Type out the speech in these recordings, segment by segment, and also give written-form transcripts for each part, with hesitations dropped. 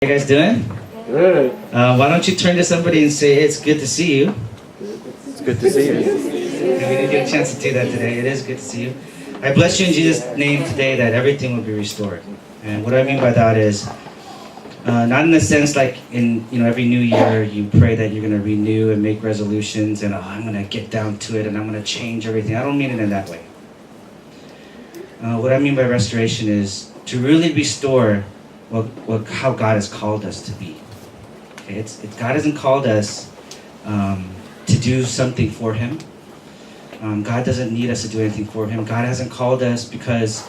How you guys doing? Good. Why don't you turn to somebody and say, it's good to see you. It's good to see you. We didn't get a chance to do that today. It is good to see you. I bless you in Jesus' name today that everything will be restored. And what I mean by that is, not in the sense like in every new year you pray that you're going to renew and make resolutions and I'm going to get down to it and I'm going to change everything. I don't mean it in that way. What I mean by restoration is to really restore how God has called us to be. Okay? God hasn't called us to do something for Him. God doesn't need us to do anything for Him. God hasn't called us because,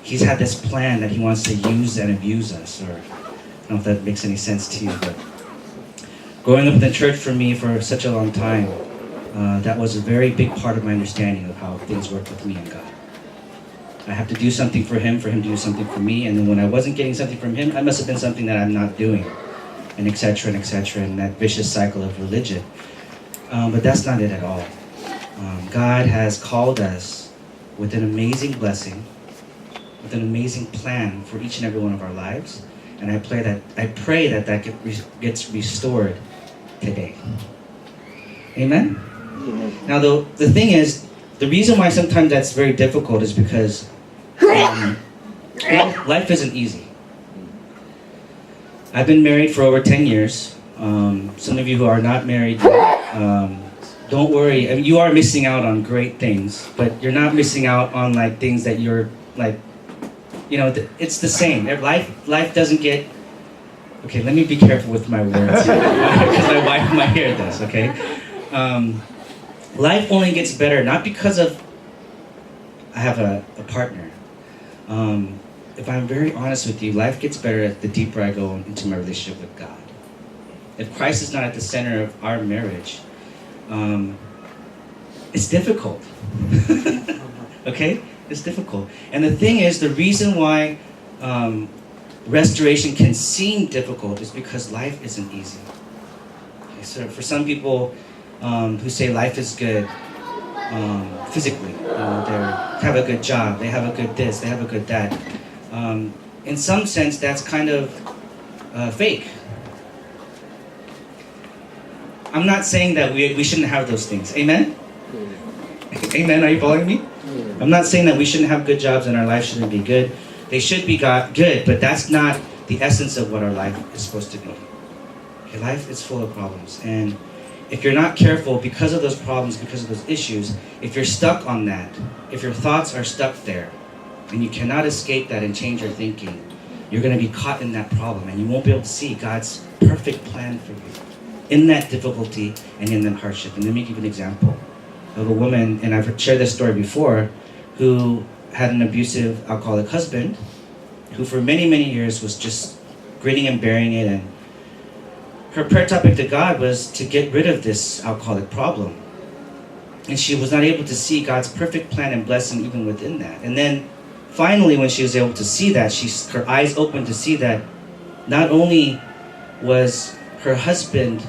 He's had this plan that He wants to use and abuse us. Or I don't know if that makes any sense to you, but growing up in the church for me for such a long time, that was a very big part of my understanding of how things work with me and God. I have to do something for Him to do something for me, and then when I wasn't getting something from Him, I must have been something that I'm not doing, and etc. and that vicious cycle of religion. But that's not it at all. God has called us with an amazing blessing, with an amazing plan for each and every one of our lives, and I pray that gets restored today. Amen? Now, the thing is, the reason why sometimes that's very difficult is because life isn't easy. I've been married for over 10 years. Some of you who are not married, don't worry. I mean, you are missing out on great things, but you're not missing out on like things that you're like, it's the same. Life doesn't get. Okay, let me be careful with my words because my wife might hear this. Okay, life only gets better not because of I have a partner. If I'm very honest with you, life gets better the deeper I go into my relationship with God. If Christ is not at the center of our marriage, it's difficult. Okay? It's difficult. And the thing is, the reason why restoration can seem difficult is because life isn't easy. Okay, so for some people who say life is good physically, they have a good job, they have a good this, they have a good that. In some sense, that's kind of fake. I'm not saying that we shouldn't have those things. Amen? Amen? Are you following me? I'm not saying that we shouldn't have good jobs and our life shouldn't be good. They should be good, but that's not the essence of what our life is supposed to be. Okay, life is full of problems. And if you're not careful because of those problems, because of those issues, if you're stuck on that, if your thoughts are stuck there, and you cannot escape that and change your thinking, you're going to be caught in that problem and you won't be able to see God's perfect plan for you in that difficulty and in that hardship. And let me give you an example of a woman, and I've shared this story before, who had an abusive alcoholic husband who for many, many years was just grinning and bearing it, and her prayer topic to God was to get rid of this alcoholic problem. And she was not able to see God's perfect plan and blessing even within that. And then finally, when she was able to see that, her eyes opened to see that not only was her husband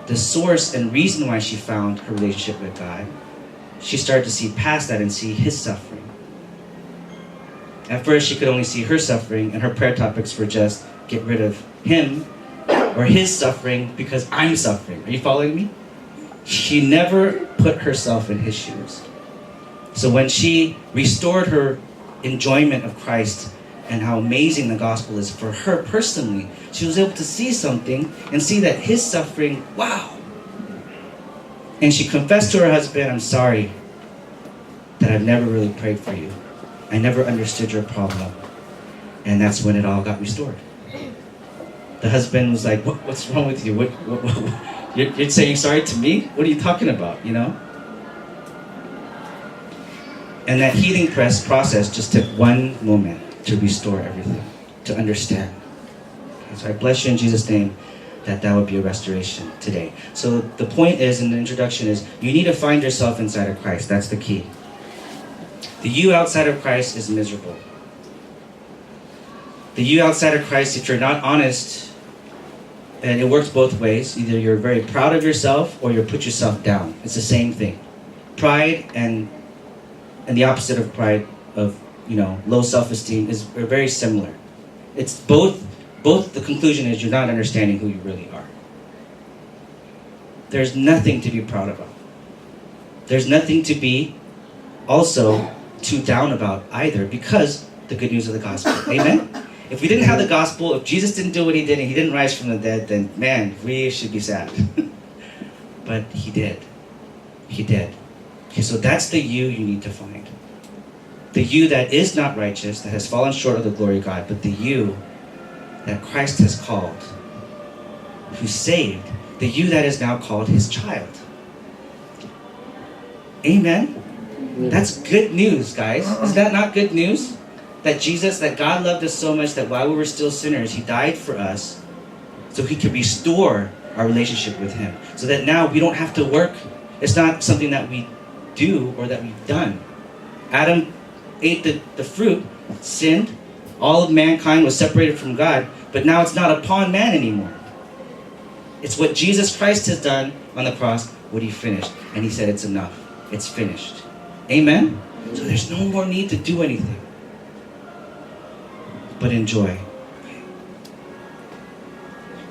the source and reason why she found her relationship with God, she started to see past that and see his suffering. At first, she could only see her suffering, and her prayer topics were just get rid of him or his suffering because I'm suffering. Are you following me? She never put herself in his shoes. So when she restored her enjoyment of Christ and how amazing the gospel is for her personally, she was able to see something and see that his suffering, wow. And she confessed to her husband, I'm sorry that I've never really prayed for you. I never understood your problem. And that's when it all got restored. The husband was like, what's wrong with you? What, you're saying sorry to me? What are you talking about, And that healing process just took one moment to restore everything, to understand. Okay, so I bless you in Jesus' name that would be a restoration today. So the point is, in the introduction is, you need to find yourself inside of Christ. That's the key. The you outside of Christ is miserable. The you outside of Christ, if you're not honest, and it works both ways, either you're very proud of yourself or you put yourself down. It's the same thing. Pride and the opposite of pride, of low self-esteem, is very similar. It's both the conclusion is you're not understanding who you really are. There's nothing to be proud about. There's nothing to be also too down about either, because the good news of the gospel. Amen? If we didn't have the gospel, if Jesus didn't do what he did and he didn't rise from the dead, then man, we should be sad. But he did. He did. Okay, so that's the you need to find. The you that is not righteous, that has fallen short of the glory of God, but the you that Christ has called, who saved, the you that is now called his child. Amen? That's good news, guys. Is that not good news? That Jesus, that God loved us so much that while we were still sinners, he died for us so he could restore our relationship with him. So that now we don't have to work. It's not something that we do or that we've done. Adam ate the fruit, sinned, all of mankind was separated from God, but now it's not upon man anymore. It's what Jesus Christ has done on the cross, what he finished. And he said it's enough. It's finished. Amen? So there's no more need to do anything but enjoy.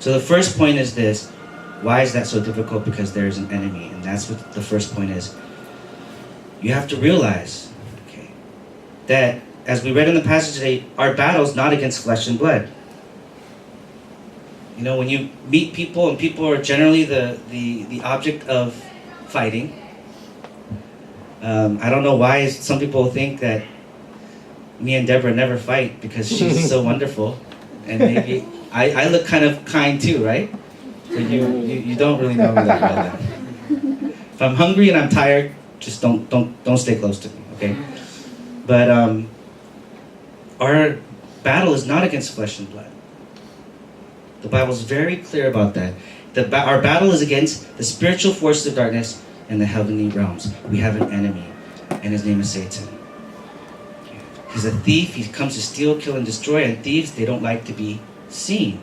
So the first point is this. Why is that so difficult? Because there's an enemy. And that's what the first point is. You have to realize, okay, that as we read in the passage today, our battle is not against flesh and blood. You know, when you meet people, and people are generally the object of fighting. I don't know why some people think that me and Deborah never fight because she's so wonderful. And maybe I look kind of kind too, right? But you don't really know me that well then. If I'm hungry and I'm tired, just don't stay close to me, okay? But our battle is not against flesh and blood. The Bible is very clear about that. Our battle is against the spiritual forces of darkness in the heavenly realms. We have an enemy, and his name is Satan. He's a thief. He comes to steal, kill, and destroy, and thieves, they don't like to be seen.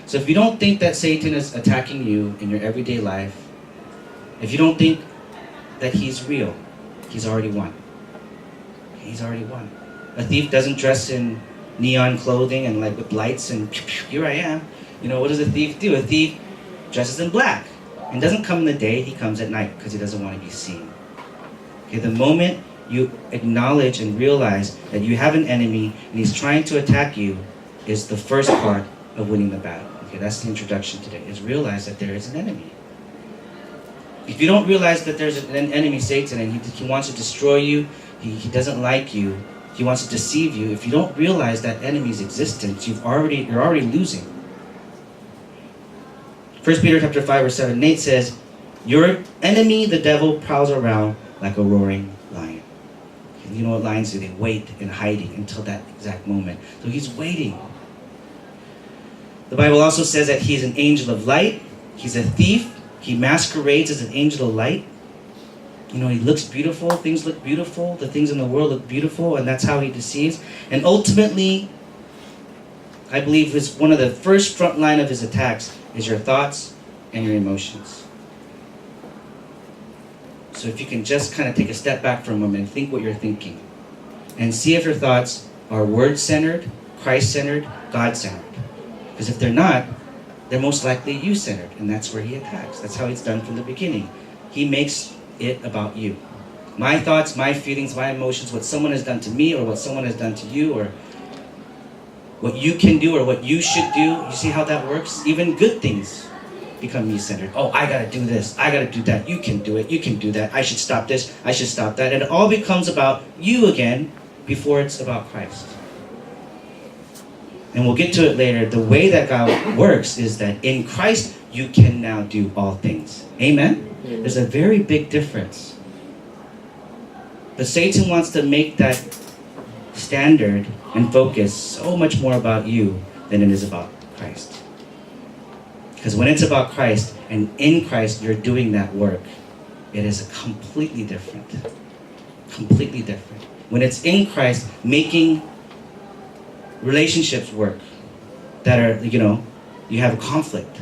So if you don't think that Satan is attacking you in your everyday life, if you don't think that he's real, he's already won. He's already won. A thief doesn't dress in neon clothing and like with lights and here I am. You know, what does a thief do? A thief dresses in black and doesn't come in the day, he comes at night because he doesn't want to be seen. Okay, the moment you acknowledge and realize that you have an enemy and he's trying to attack you is the first part of winning the battle. Okay, that's the introduction today, is realize that there is an enemy. If you don't realize that there's an enemy, Satan, and he wants to destroy you, he doesn't like you, he wants to deceive you, if you don't realize that enemy's existence, you're already losing. 1 Peter chapter 5, verse 7 and 8 says, your enemy, the devil, prowls around like a roaring lion. And you know what lions do? They wait in hiding until that exact moment. So he's waiting. The Bible also says that he's an angel of light. He's a thief. He masquerades as an angel of light. You know, he looks beautiful. Things look beautiful. The things in the world look beautiful, and that's how he deceives. And ultimately, I believe one of the first front line of his attacks is your thoughts and your emotions. So if you can just kind of take a step back for a moment and think what you're thinking, and see if your thoughts are word-centered, Christ-centered, God-centered. Because if they're not, they're most likely you-centered, and that's where he attacks. That's how it's done from the beginning. He makes it about you. My thoughts, my feelings, my emotions, what someone has done to me or what someone has done to you, or what you can do or what you should do. You see how that works? Even good things become me-centered. Oh, I gotta do this. I gotta do that. You can do it. You can do that. I should stop this. I should stop that. And it all becomes about you again before it's about Christ. And we'll get to it later. The way that God works is that in Christ, you can now do all things. Amen? There's a very big difference. But Satan wants to make that standard and focus so much more about you than it is about Christ. Because when it's about Christ and in Christ you're doing that work, it is completely different. Completely different. When it's in Christ, making relationships work that are, you have a conflict.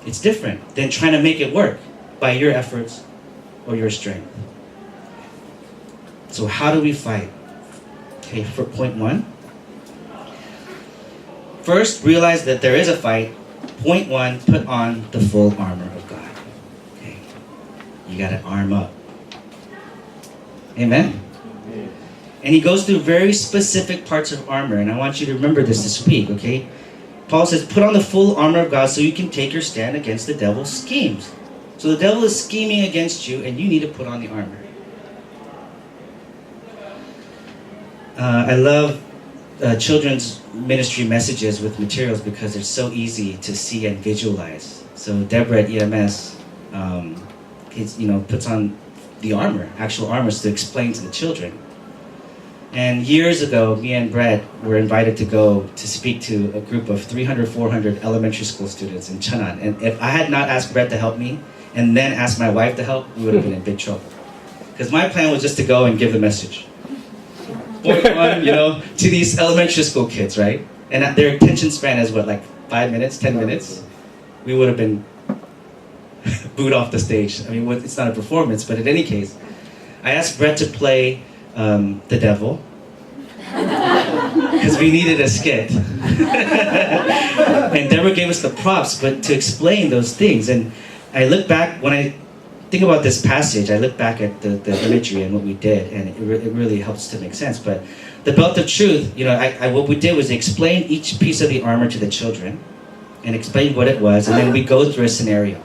It's different than trying to make it work by your efforts or your strength. So how do we fight? Okay, for point one, first, realize that there is a fight. Point one, put on the full armor of God. Okay. You got to arm up. Amen? And he goes through very specific parts of armor, and I want you to remember this week, okay? Paul says, put on the full armor of God so you can take your stand against the devil's schemes. So the devil is scheming against you, and you need to put on the armor. I love children's ministry messages with materials because they're so easy to see and visualize. So Deborah at EMS, puts on the armor, actual armors, to explain to the children. And years ago, me and Brett were invited to go to speak to a group of 300, 400 elementary school students in Cheonan. And if I had not asked Brett to help me and then asked my wife to help, we would have been in big trouble. Because my plan was just to go and give the message. Point one, to these elementary school kids, right? And their attention span is what, like 5 minutes, 10 minutes? We would have been booed off the stage. I mean, it's not a performance, but in any case, I asked Brett to play the devil because we needed a skit. And Deborah gave us the props, but to explain those things. And I look back, when I think about this passage, I look back at the imagery and what we did, and it really helps to make sense. But the belt of truth, what we did was explain each piece of the armor to the children and explain what it was, and then we go through a scenario,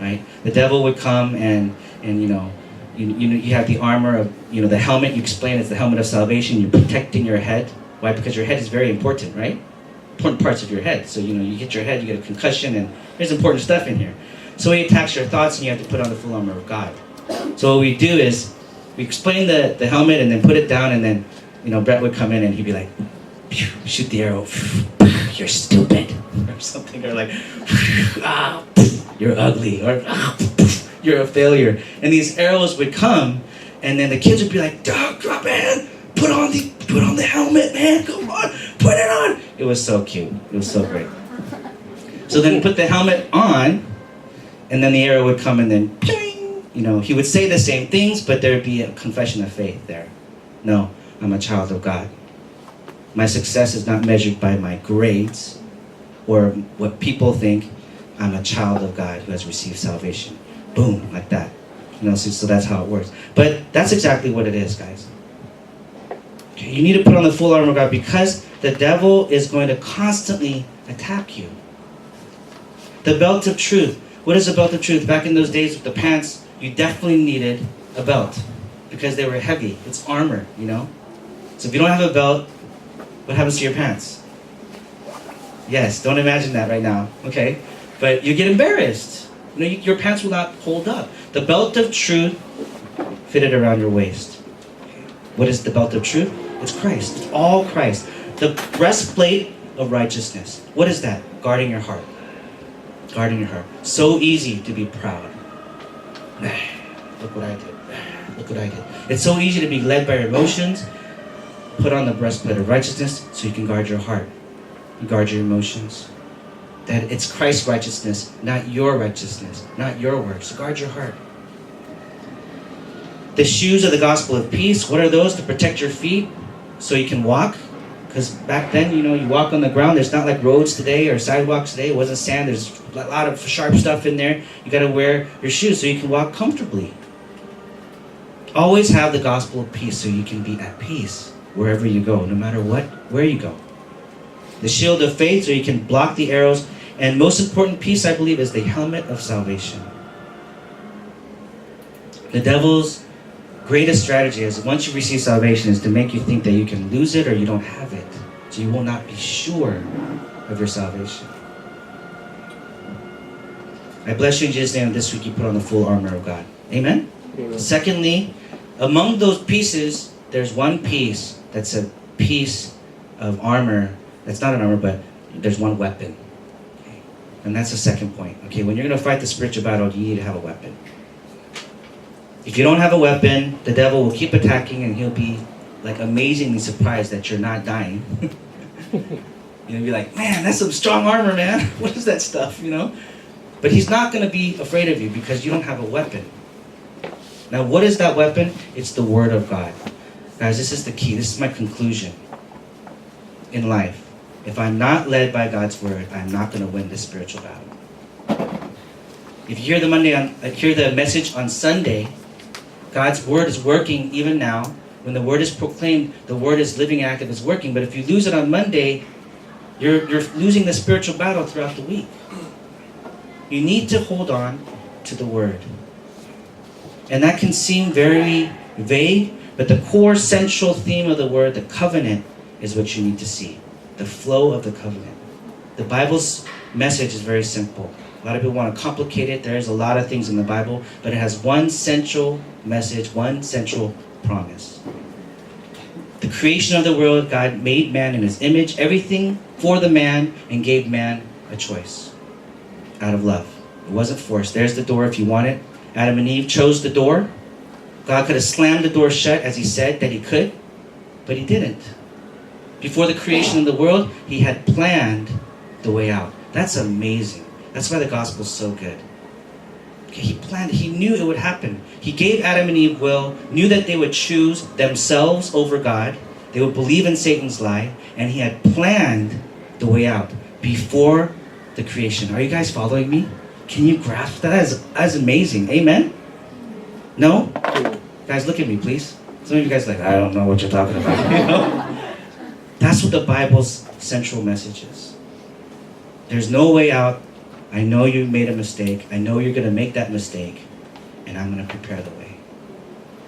right? The devil would come and you have the armor of, the helmet. You explain it's the helmet of salvation. You're protecting your head. Why? Because your head is very important, right? Important parts of your head. So, you hit your head, you get a concussion, and there's important stuff in here. So he attacks your thoughts, and you have to put on the full armor of God. So what we do is we explain the helmet and then put it down, and then, Brett would come in and he'd be like, shoot the arrow. You're stupid. Or something. Or like, you're ugly. Or you're a failure. And these arrows would come, and then the kids would be like, Doug, man, put on the helmet, man. Come on, put it on. It was so cute. It was so great. So then put the helmet on, and then the arrow would come, and then, he would say the same things, but there would be a confession of faith there. No, I'm a child of God. My success is not measured by my grades or what people think. I'm a child of God who has received salvation. Boom, like that. So that's how it works. But that's exactly what it is, guys. Okay, you need to put on the full armor of God because the devil is going to constantly attack you. The belt of truth. What is the belt of truth? Back in those days with the pants, you definitely needed a belt because they were heavy. It's armor, So if you don't have a belt, what happens to your pants? Yes, don't imagine that right now, okay? But you get embarrassed. Your pants will not hold up. The belt of truth fitted around your waist. What is the belt of truth? It's Christ. It's all Christ. The breastplate of righteousness. What is that? Guarding your heart. Guarding your heart. So easy to be proud. Look what I did. Look what I did. It's so easy to be led by your emotions. Put on the breastplate of righteousness so you can guard your heart. You guard your emotions. That it's Christ's righteousness, not your righteousness, not your works. So guard your heart. The shoes of the gospel of peace. What are those? To protect your feet so you can walk. Because back then, you walk on the ground. There's not like roads today or sidewalks today. It wasn't sand. There's a lot of sharp stuff in there. You got to wear your shoes so you can walk comfortably. Always have the gospel of peace so you can be at peace wherever you go, no matter where you go. The shield of faith so you can block the arrows. And most important piece, I believe, is the helmet of salvation. The devil's greatest strategy is once you receive salvation is to make you think that you can lose it or you don't have it. So you will not be sure of your salvation. I bless you in Jesus' name. This week you put on the full armor of God. Amen? Amen. Secondly, among those pieces, there's one piece that's a piece of armor. That's not an armor, but there's one weapon. Okay? And that's the second point. Okay, when you're going to fight the spiritual battle, you need to have a weapon. If you don't have a weapon, the devil will keep attacking and he'll be like amazingly surprised that you're not dying. You'll be like, man, that's some strong armor, man. What is that stuff, But he's not going to be afraid of you because you don't have a weapon. Now, what is that weapon? It's the Word of God. Guys, this is the key. This is my conclusion in life. If I'm not led by God's word, I'm not going to win this spiritual battle. If you hear the message on Sunday, God's word is working even now. When the word is proclaimed, the word is living, active, is working. But if you lose it on Monday, you're losing the spiritual battle throughout the week. You need to hold on to the word. And that can seem very vague, but the core central theme of the word, the covenant, is what you need to see. The flow of the covenant. The Bible's message is very simple. A lot of people want to complicate it. There's a lot of things in the Bible, but it has one central message, one central promise. The creation of the world, God made man in his image, everything for the man, and gave man a choice out of love. It wasn't forced. There's the door if you want it. Adam and Eve chose the door. God could have slammed the door shut as he said that he could, but he didn't. Before the creation of the world, he had planned the way out. That's amazing. That's why the gospel is so good. He planned, he knew it would happen. He gave Adam and Eve will, knew that they would choose themselves over God. They would believe in Satan's lie, and he had planned the way out before the creation. Are you guys following me? Can you grasp that? That's amazing. Amen? No? Guys, look at me, please. Some of you guys are like, I don't know what you're talking about. You know? That's what the Bible's central message is. There's no way out. I know you made a mistake. I know you're going to make that mistake. And I'm going to prepare the way.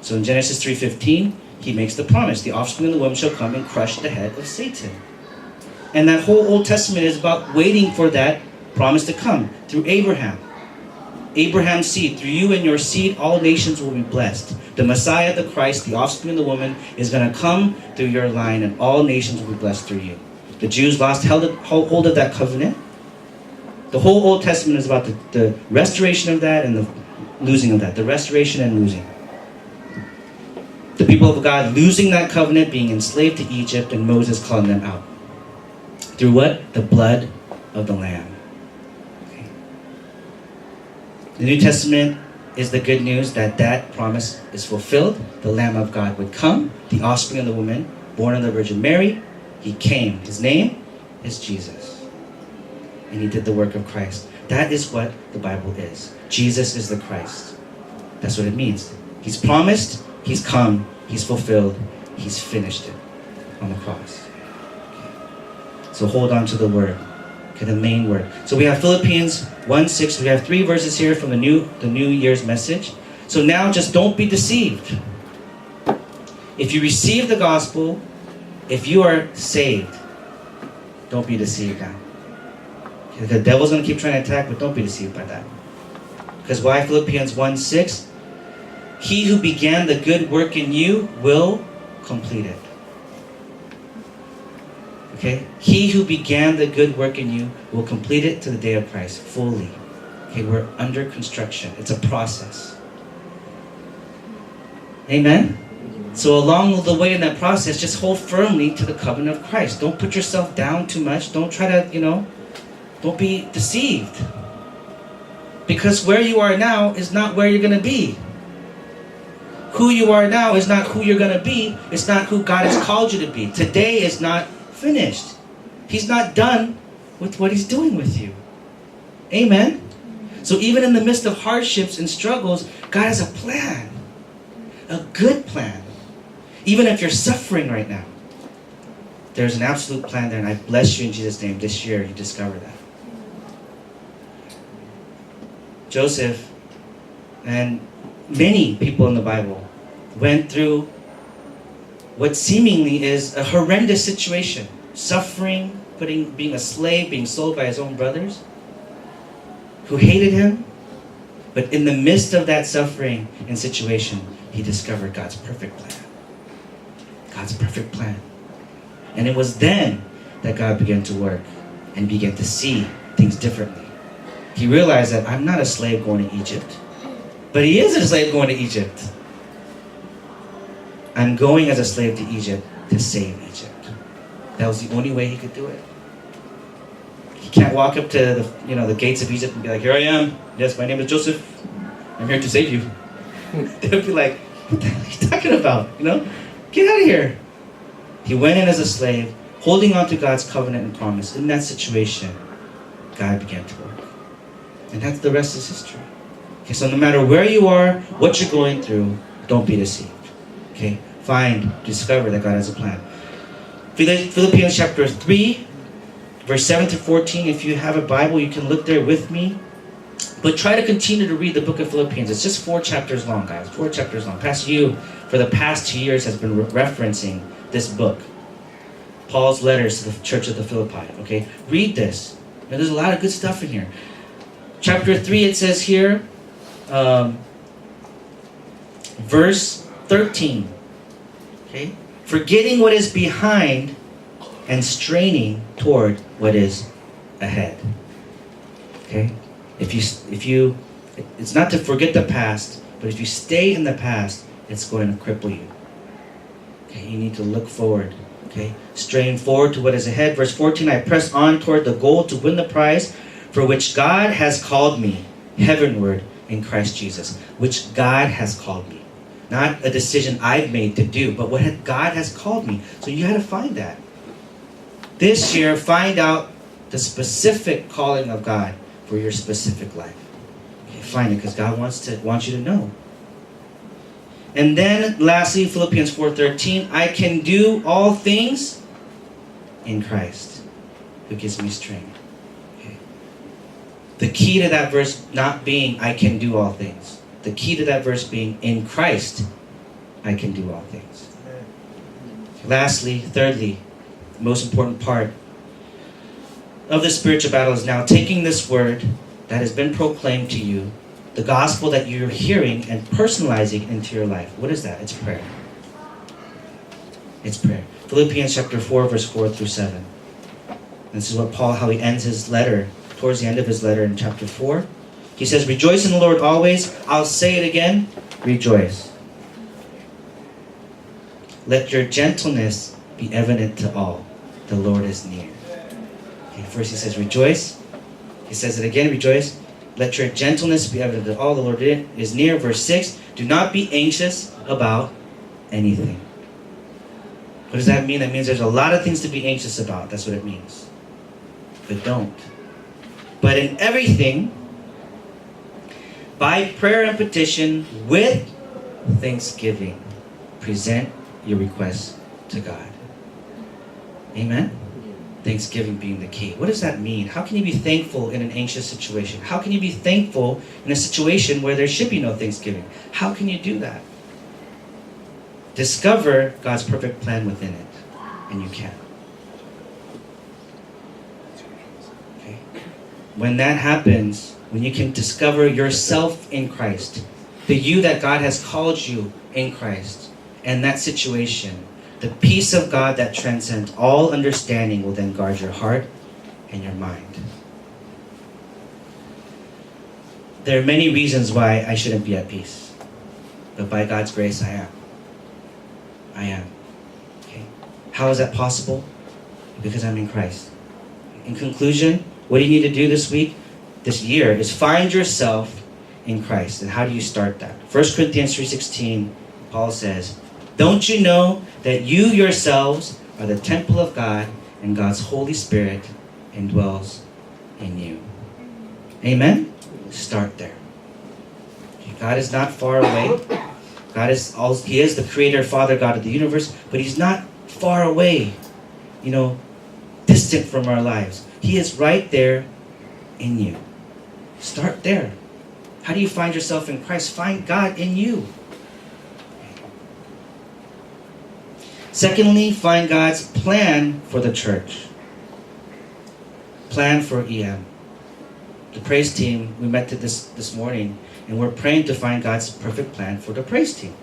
So in Genesis 3:15, he makes the promise. The offspring of the woman shall come and crush the head of Satan. And that whole Old Testament is about waiting for that promise to come through Abraham. Abraham's seed, through you and your seed, all nations will be blessed. The Messiah, the Christ, the offspring of the woman, is going to come through your line, and all nations will be blessed through you. The Jews lost hold of that covenant. The whole Old Testament is about the restoration of that and the losing of that. The restoration and losing. The people of God losing that covenant, being enslaved to Egypt, and Moses calling them out. Through what? The blood of the Lamb. Okay. The New Testament is the good news that that promise is fulfilled. The Lamb of God would come, the offspring of the woman, born of the Virgin Mary. He came. His name is Jesus. And he did the work of Christ. That is what the Bible is. Jesus is the Christ. That's what it means. He's promised, he's come, he's fulfilled, he's finished it on the cross. Okay. So hold on to the word. Okay, the main word. So we have Philippians 1:6. We have 3 verses here from the New Year's message. So now just don't be deceived. If you receive the gospel, if you are saved, don't be deceived now. Okay, the devil's going to keep trying to attack, but don't be deceived by that. Because why Philippians 1:6? He who began the good work in you will complete it. Okay? He who began the good work in you will complete it to the day of Christ, fully. Okay, we're under construction. It's a process. Amen? So along the way in that process, just hold firmly to the covenant of Christ. Don't put yourself down too much. Don't try to, don't be deceived. Because where you are now is not where you're going to be. Who you are now is not who you're going to be. It's not who God has called you to be. Today is not finished. He's not done with what he's doing with you. Amen? So even in the midst of hardships and struggles, God has a plan. A good plan. Even if you're suffering right now, there's an absolute plan there, and I bless you in Jesus' name. This year, you discover that. Joseph and many people in the Bible went through what seemingly is a horrendous situation. Suffering, being a slave, being sold by his own brothers who hated him. But in the midst of that suffering and situation, he discovered God's perfect plan. God's perfect plan. And it was then that God began to work and began to see things differently. He realized that I'm not a slave going to Egypt, but he is a slave going to Egypt. I'm going as a slave to Egypt to save Egypt. That was the only way he could do it. He can't walk up to the gates of Egypt and be like, here I am. Yes, my name is Joseph. I'm here to save you. They would be like, what the hell are you talking about? Get out of here. He went in as a slave holding on to God's covenant and promise. In that situation, God began to work. And that's the rest is history. Okay, so no matter where you are, what you're going through, don't be deceived. Okay? Discover that God has a plan. Philippians chapter 3, verse 7 to 14. If you have a Bible, you can look there with me. But try to continue to read the book of Philippians. It's just 4 chapters long, guys. 4 chapters long. Pastor Yu, for the past 2 years, has been referencing this book. Paul's letters to the church of the Philippi. Okay? Read this. Now, there's a lot of good stuff in here. Chapter 3, it says here, verse 13. Okay? Forgetting what is behind and straining toward what is ahead. Okay? If you, it's not to forget the past, but if you stay in the past, it's going to cripple you. Okay? You need to look forward. Okay? Strain forward to what is ahead. Verse 14, I press on toward the goal to win the prize for which God has called me heavenward in Christ Jesus. Which God has called me. Not a decision I've made to do, but what God has called me. So you got to find that. This year, find out the specific calling of God for your specific life. Okay, find it, because God wants you to know. And then, lastly, Philippians 4:13, I can do all things in Christ, who gives me strength. Okay. The key to that verse not being, I can do all things. The key to that verse being, in Christ, I can do all things. Lastly, thirdly, the most important part of the spiritual battle is now taking this word that has been proclaimed to you, the gospel that you're hearing, and personalizing into your life. What is that? It's prayer. It's prayer. Philippians chapter 4, verse 4 through 7. This is what Paul, how he ends his letter, towards the end of his letter in chapter 4. He says, rejoice in the Lord always. I'll say it again, rejoice. Let your gentleness be evident to all. The Lord is near. Okay, first he says, rejoice. He says it again, rejoice. Let your gentleness be evident to all. The Lord is near. Verse 6, do not be anxious about anything. What does that mean? That means there's a lot of things to be anxious about. That's what it means. But don't. But in everything, by prayer and petition, with thanksgiving, present your requests to God. Amen? Thanksgiving being the key. What does that mean? How can you be thankful in an anxious situation? How can you be thankful in a situation where there should be no thanksgiving? How can you do that? Discover God's perfect plan within it, and you can. Okay? When that happens, when you can discover yourself in Christ, the you that God has called you in Christ, and that situation, the peace of God that transcends all understanding will then guard your heart and your mind. There are many reasons why I shouldn't be at peace. But by God's grace, I am. I am. Okay. How is that possible? Because I'm in Christ. In conclusion, what do you need to do this week, this year, is find yourself in Christ. And how do you start that? 1 Corinthians 3:16, Paul says, don't you know that you yourselves are the temple of God and God's Holy Spirit indwells in you? Amen? Start there. Okay, God is not far away. He is the creator, Father, God of the universe, but He's not far away, distant from our lives. He is right there in you. Start there. How do you find yourself in Christ? Find God in you. Secondly, find God's plan for the church. Plan for EM. The praise team, we met this morning, and we're praying to find God's perfect plan for the praise team.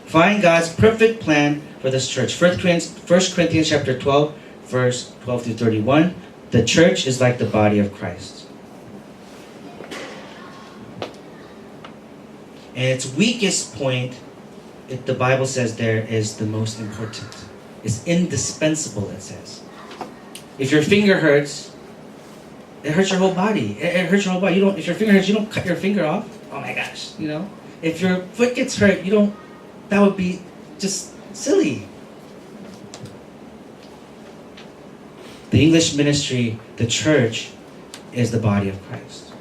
Find God's perfect plan for this church. 1 Corinthians chapter 12, verse 12 through 31. The church is like the body of Christ. And its weakest point, the Bible says there, is the most important. It's indispensable, it says. If your finger hurts, it hurts your whole body. It hurts your whole body. If your finger hurts, you don't cut your finger off. Oh my gosh, If your foot gets hurt, that would be just silly. The English ministry, the church, is the body of Christ.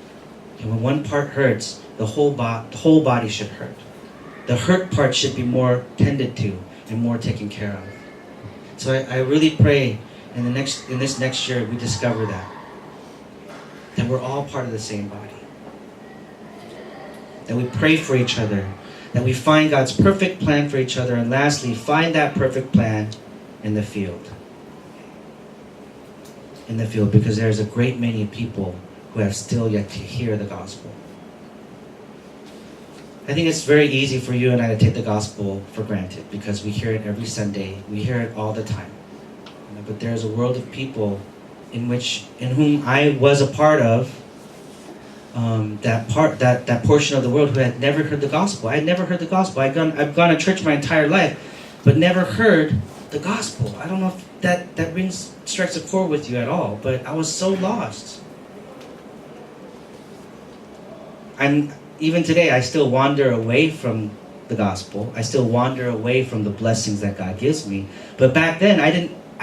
And when one part hurts, the whole body should hurt. The hurt part should be more tended to and more taken care of. So I really pray in this next year we discover that we're all part of the same body. That we pray for each other, that we find God's perfect plan for each other, and lastly, find that perfect plan in the field. In the field, because there's a great many people who have still yet to hear the gospel. I think it's very easy for you and I to take the gospel for granted because we hear it every Sunday, we hear it all the time. But there's a world of people in whom I was a part of, that portion of the world who had never heard the gospel. I had never heard the gospel. I've gone to church my entire life, but never heard the gospel. I don't know if that strikes a chord with you at all, but I was so lost. And even today, I still wander away from the gospel. I still wander away from the blessings that God gives me. But back then, I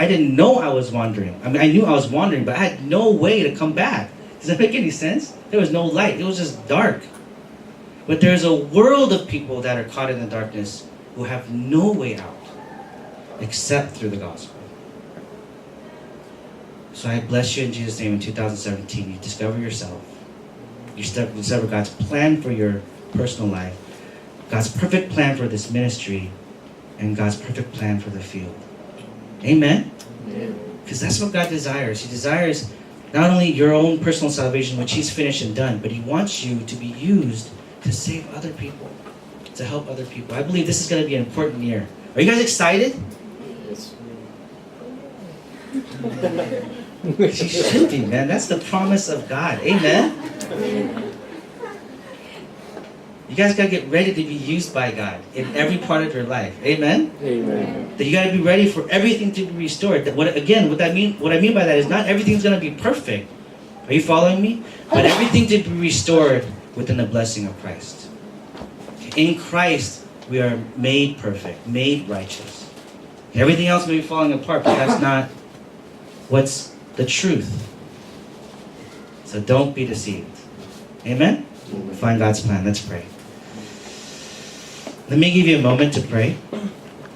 didn't know I was wandering. I mean, I knew I was wandering, but I had no way to come back. Does that make any sense? There was no light. It was just dark. But there's a world of people that are caught in the darkness who have no way out except through the gospel. So I bless you in Jesus' name in 2017. You discover yourself. You discover God's plan for your personal life, God's perfect plan for this ministry, and God's perfect plan for the field. Amen? Because that's what God desires. He desires not only your own personal salvation, which He's finished and done, but He wants you to be used to save other people, to help other people. I believe this is going to be an important year. Are you guys excited? You should be, man. That's the promise of God. Amen? You guys got to get ready to be used by God in every part of your life. Amen? Amen. That you got to be ready for everything to be restored. What I mean by that is not everything's going to be perfect. Are you following me? But everything to be restored within the blessing of Christ. In Christ, we are made perfect, made righteous. Everything else may be falling apart, but that's not what's the truth. So don't be deceived. Amen? Find God's plan. Let's pray. Let me give you a moment to pray.